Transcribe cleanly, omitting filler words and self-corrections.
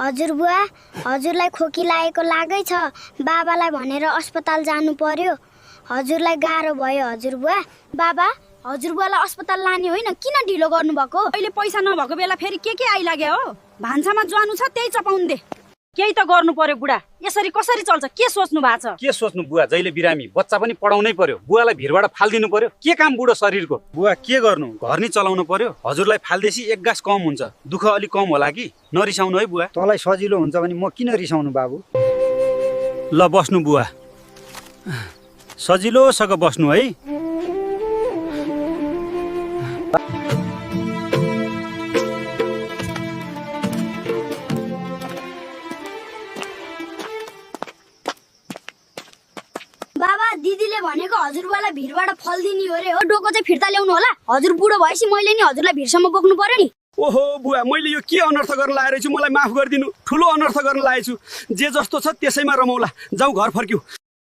हजुर बुवा, हजुरलाई खोकी लागेको लागै छ। बाबालाई भनेर अस्पताल जानु पर्यो। हजुरलाई गाह्रो भयो हजुर बुवा। बाबा, हजुर बुवालाई अस्पताल लाने होइन, किन ढिलो गर्नुभएको? अहिले पैसा नभएको बेला फेरि के आइलाग्यो हो? भान्सामा ज्वानु छ त्यही चपाउनु दे। केही त गर्नु पर्यो बुढा, यसरी कसरी चल्छ? के सोच्नु भएको छ? के सोच्नु बुवा, जहिले बिरामी, बच्चा पनि पढाउनै पर्यो, बुवालाई भिरबाट फालिदिनु पर्यो। के काम बुढो शरीरको? बुवा के गर्नु, घर नि चलाउनु पर्यो। हजुरलाई फाल्देसी एक गाँस कम हुन्छ, दुःख अलिक कम होला कि। नरिसाउनु है बुवा। तँलाई सजिलो हुन्छ भने म किन रिसाउनु बाबु? ल बस्नु बुवा, सजिलोसँग बस्नु है। बाबा, दिदीले भनेको हजुरबालाई भिरबाट फल दिने हो रे। हो, डोको चाहिँ फिर्ता ल्याउनु होला। हजुर बुढो भएपछि मैले नि हजुरलाई भिरसम्म बोक्नु पर्यो नि। ओहो बुवा, मैले यो के अनर्थ गर्न लागेको छु, मलाई माफ गरिदिनु। ठुलो अनर्थ गर्न लागेको छु। जे जस्तो छ त्यसैमा रमौला। जाऊ घर फर्क्यौ।